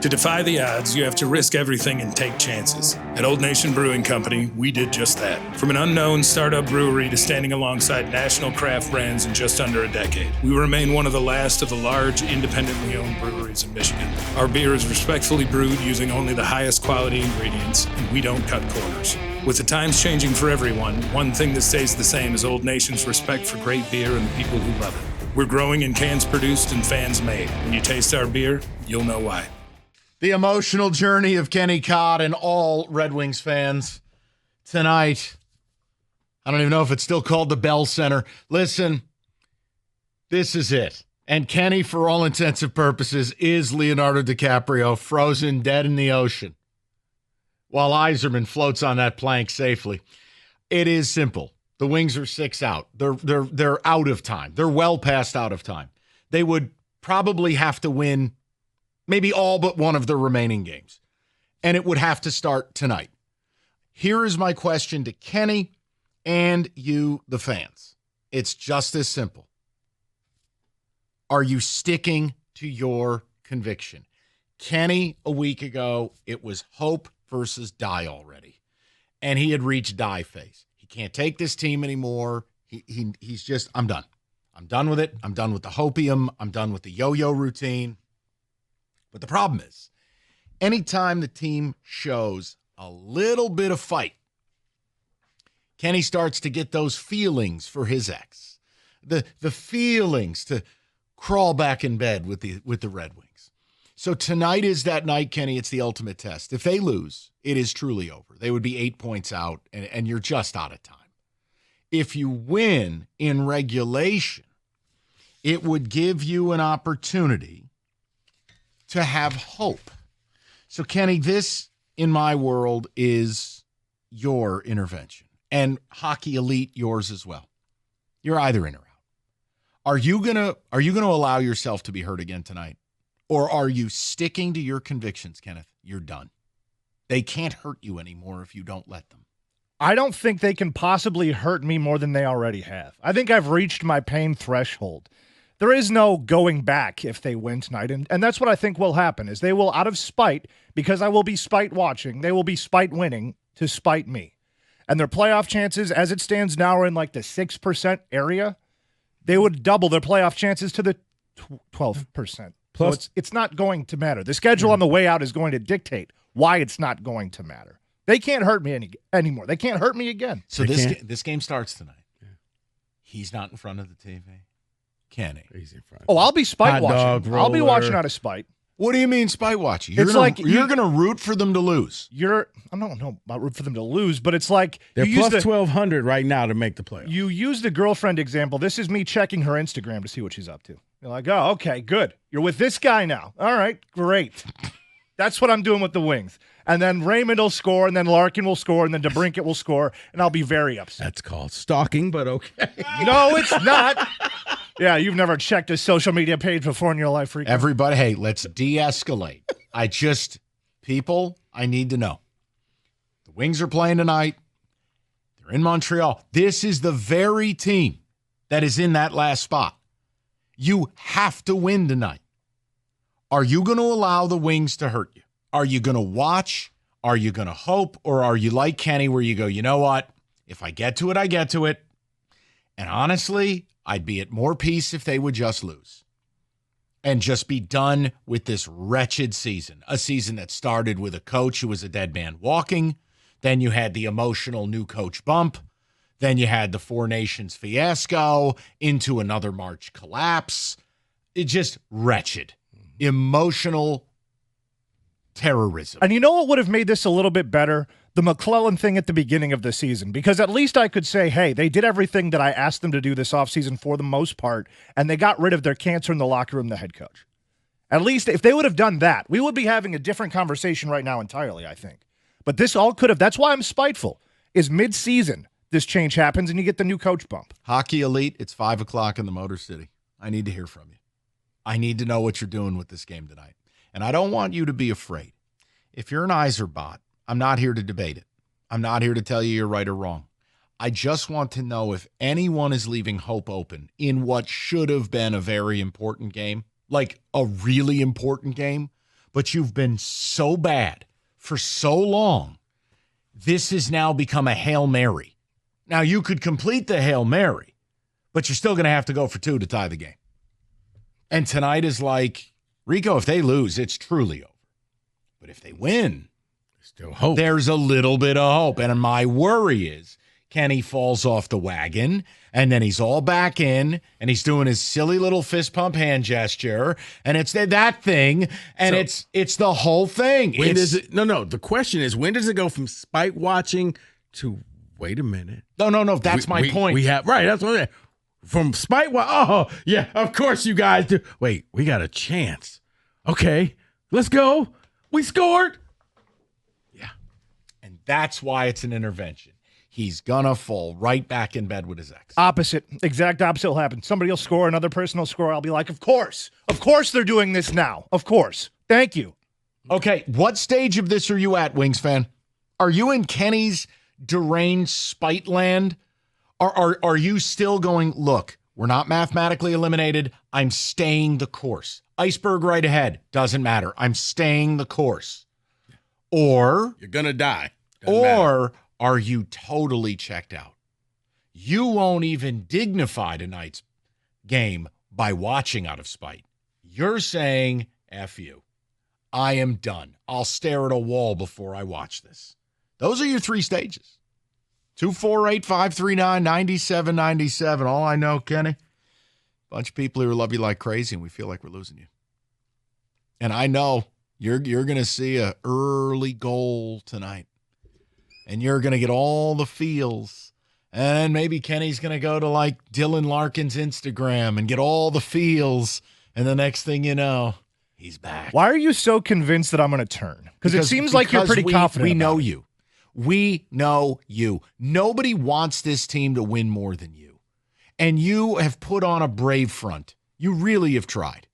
To defy the odds, you have to risk everything and take chances. At Old Nation Brewing Company, we did just that. From an unknown startup brewery to standing alongside national craft brands in just under a decade, we remain one of the last of the large, independently owned breweries in Michigan. Our beer is respectfully brewed using only the highest quality ingredients, and we don't cut corners. With the times changing for everyone, one thing that stays the same is Old Nation's respect for great beer and the people who love it. We're growing in cans produced and fans made. When you taste our beer, you'll know why. The emotional journey of Kenny Codd and all Red Wings fans tonight. I don't even know if it's still called the Bell Center. Listen, this is it. And Kenny, for all intents and purposes, is Leonardo DiCaprio frozen dead in the ocean while Yzerman floats on that plank safely. It is simple. The Wings are 6 out. They're out of time. They're well past out of time. They would probably have to win maybe all but one of the remaining games. And it would have to start tonight. Here is my question to Kenny and you, the fans. It's just as simple. Are you sticking to your conviction? Kenny, a week ago, it was hope versus die already. And he had reached die phase. He can't take this team anymore. He's just, I'm done. I'm done with it. I'm done with the hopium. I'm done with the yo-yo routine. But the problem is, anytime the team shows a little bit of fight, Kenny starts to get those feelings for his ex. The feelings to crawl back in bed with the Red Wings. So tonight is that night, Kenny. It's the ultimate test. If they lose, it is truly over. They would be 8 points out, and you're just out of time. If you win in regulation, it would give you an opportunity to have hope. So, Kenny, this, in my world, is your intervention. And Hockey Elite, yours as well. You're either in or out. Are you gonna allow yourself to be hurt again tonight? Or are you sticking to your convictions, Kenneth? You're done. They can't hurt you anymore if you don't let them. I don't think they can possibly hurt me more than they already have. I think I've reached my pain threshold. There is no going back if they win tonight, and that's what I think will happen, is they will, out of spite, because I will be spite watching, they will be spite winning to spite me. And their playoff chances, as it stands now, are in like the 6% area. They would double their playoff chances to the 12%. Plus, so it's not going to matter. The schedule on the way out is going to dictate why it's not going to matter. They can't hurt me anymore. They can't hurt me again. So this game starts tonight. Yeah. He's not in front of the TV. Kenny. He's in front. Oh, I'll be spite watching. I'll be watching out of spite. What do you mean spite watching? You're going to root for them to lose. I don't know about root for them to lose, but it's like they're plus 1,200 right now to make the playoffs. You use the girlfriend example. This is me checking her Instagram to see what she's up to. You're like, oh, okay, good. You're with this guy now. All right, great. That's what I'm doing with the Wings. And then Raymond will score, and then Larkin will score, and then DeBrincat will score, and I'll be very upset. That's called stalking, but okay. No, it's not. Yeah, you've never checked a social media page before in your life, Rico. Everybody, hey, let's de-escalate. People, I need to know. The Wings are playing tonight. They're in Montreal. This is the very team that is in that last spot. You have to win tonight. Are you going to allow the Wings to hurt you? Are you going to watch? Are you going to hope? Or are you like Kenny where you go, you know what? If I get to it, I get to it. And honestly, I'd be at more peace if they would just lose and just be done with this wretched season. A season that started with a coach who was a dead man walking. Then you had the emotional new coach bump. Then you had the Four Nations fiasco into another March collapse. It's just wretched. Emotional terrorism. And you know what would have made this a little bit better? The McClellan thing at the beginning of the season. Because at least I could say, hey, they did everything that I asked them to do this offseason for the most part, and they got rid of their cancer in the locker room, the head coach. At least if they would have done that, we would be having a different conversation right now entirely, I think. But this all could have, that's why I'm spiteful, is mid-season this change happens and you get the new coach bump. Hockey Elite, it's 5 o'clock in the Motor City. I need to hear from you. I need to know what you're doing with this game tonight. And I don't want you to be afraid. If you're an Iser bot, I'm not here to debate it. I'm not here to tell you you're right or wrong. I just want to know if anyone is leaving hope open in what should have been a very important game, like a really important game, but you've been so bad for so long. This has now become a Hail Mary. Now, you could complete the Hail Mary, but you're still going to have to go for 2 to tie the game. And tonight is like, Rico, if they lose, it's truly over. But if they win, Still hope. there's a little bit of hope. And my worry is Kenny falls off the wagon, and then he's all back in, and he's doing his silly little fist pump hand gesture, and it's that thing, and So, it's the whole thing. When does it? No. The question is, when does it go from spite watching to wait a minute? No. That's my point. We have right. That's what I'm saying. From spite watch. Oh yeah, of course you guys do. Wait, we got a chance. Okay, let's go. We scored. Yeah, and that's why it's an intervention. He's gonna fall right back in bed with his ex. Exact opposite will happen. Somebody will score, another person will score. I'll be like, of course they're doing this now. Of course. Thank you. Okay, what stage of this are you at, Wings fan? Are you in Kenny's deranged spite land? Are you still going, look, we're not mathematically eliminated. I'm staying the course. Iceberg right ahead. Doesn't matter. I'm staying the course. Or you're gonna die. Doesn't matter. Are you totally checked out? You won't even dignify tonight's game by watching out of spite. You're saying, F you. I am done. I'll stare at a wall before I watch this. Those are your 3 stages. 248-539-9797. All I know, Kenny, bunch of people who love you like crazy, and we feel like we're losing you. And I know you're going to see an early goal tonight. And you're going to get all the feels. And maybe Kenny's going to go to like Dylan Larkin's Instagram and get all the feels. And the next thing you know, he's back. Why are you so convinced that I'm going to turn? Because it seems like you're pretty confident. We know you. We know you. Nobody wants this team to win more than you. And you have put on a brave front. You really have tried.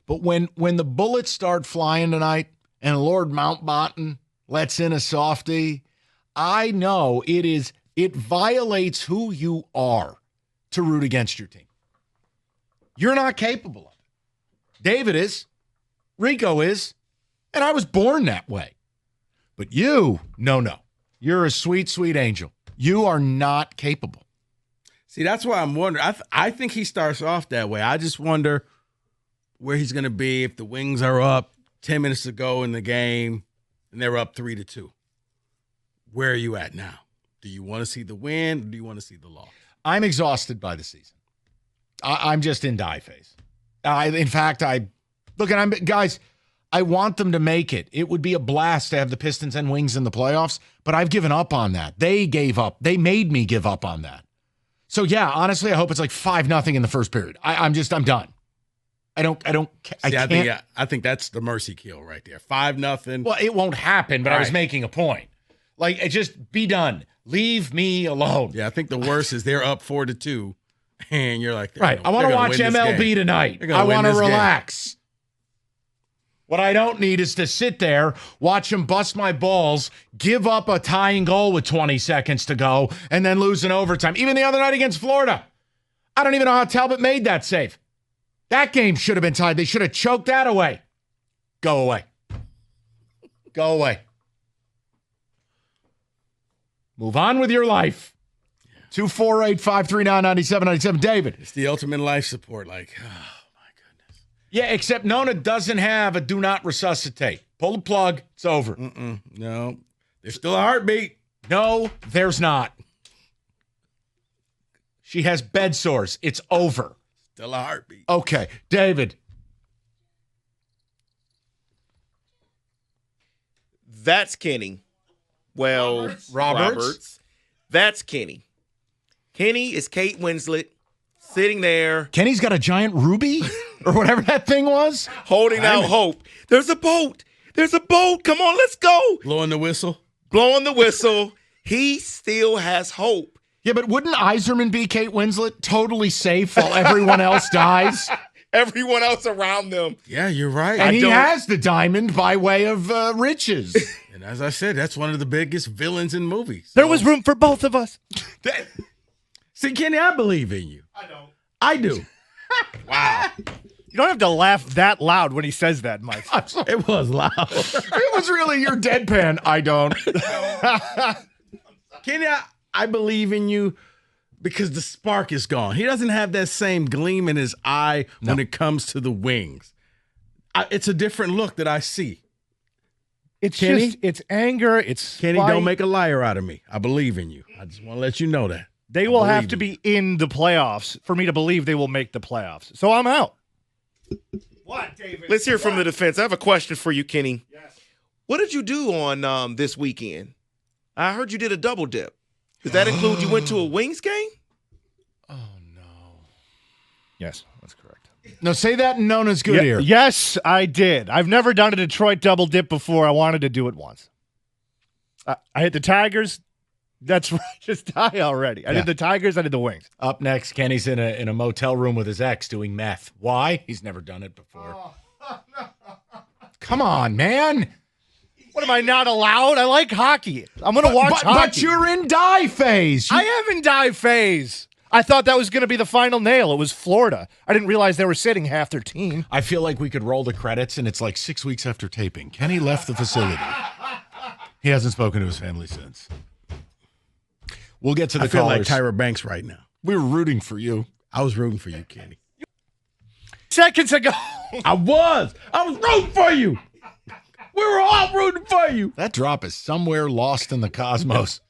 But when the bullets start flying tonight and Lord Mountbatten lets in a softie, I know it violates who you are to root against your team. You're not capable of it. David is. Rico is. And I was born that way. But you, no. You're a sweet, sweet angel. You are not capable. See, that's why I'm wondering. I think he starts off that way. I just wonder where he's going to be if the Wings are up 10 minutes to go in the game and they're up 3-2. Where are you at now? Do you want to see the win or do you want to see the loss? I'm exhausted by the season. I'm just in die phase. Guys, I want them to make it. It would be a blast to have the Pistons and Wings in the playoffs, but I've given up on that. They gave up. They made me give up on that. So yeah, honestly, I hope it's like 5-0 in the first period. I'm done. I think that's the mercy kill right there. 5-0. Well, it won't happen, but I was making a point. Like, just be done. Leave me alone. Yeah, I think the worst is they're up 4-2, and you're like, right. I want to watch MLB tonight. I want to relax. What I don't need is to sit there, watch them bust my balls, give up a tying goal with 20 seconds to go, and then lose in overtime. Even the other night against Florida, I don't even know how Talbot made that save. That game should have been tied. They should have choked that away. Go away. Go away. Move on with your life. 248-539-9797. David. It's the ultimate life support. Like, oh, my goodness. Yeah, except Nona doesn't have a do not resuscitate. Pull the plug. It's over. No. There's still a heartbeat. No, there's not. She has bed sores. It's over. Still a heartbeat. Okay. David. That's Kenny. Well, Roberts. That's Kenny. Kenny is Kate Winslet sitting there. Kenny's got a giant ruby or whatever that thing was. Holding out hope. There's a boat. There's a boat. Come on, let's go. Blowing the whistle. He still has hope. Yeah, but wouldn't Iserman be Kate Winslet totally safe while everyone else dies? Everyone else around them. Yeah, you're right. And he has the diamond by way of riches. And as I said, that's one of the biggest villains in movies. There was room for both of us. See, Kenny, I believe in you. I don't. I do. Wow. You don't have to laugh that loud when he says that, Mike. It was loud. It was really your deadpan. I don't. Kenny, I believe in you because the spark is gone. He doesn't have that same gleam in his eye when it comes to the wings. It's a different look that I see. It's Kenny? just, it's anger. It's Kenny, spite. don't make a liar out of me. I believe in you. I just want to let you know that. They will have to be in the playoffs for me to believe they will make the playoffs. So I'm out. What, David? Let's hear from the defense. I have a question for you, Kenny. Yes. What did you do on this weekend? I heard you did a double dip. Does that include you went to a Wings game? Oh, no. Yes, that's correct. No, say that in Nona's good ear. Yes, I did. I've never done a Detroit double dip before. I wanted to do it once. I hit the Tigers. That's right. Just die already. I did the Tigers. I did the Wings. Up next, Kenny's in a motel room with his ex doing meth. Why? He's never done it before. Come on, man. What, am I not allowed? I like hockey. I'm going to watch hockey. But you're in die phase. I am in die phase. I thought that was going to be the final nail. It was Florida. I didn't realize they were sitting half their team. I feel like we could roll the credits, and it's like 6 weeks after taping. Kenny left the facility. He hasn't spoken to his family since. We'll get to the I feel callers. like Tyra Banks right now. We were rooting for you. I was rooting for you, Kenny. Seconds ago. I was rooting for you. We were all rooting for you. That drop is somewhere lost in the cosmos.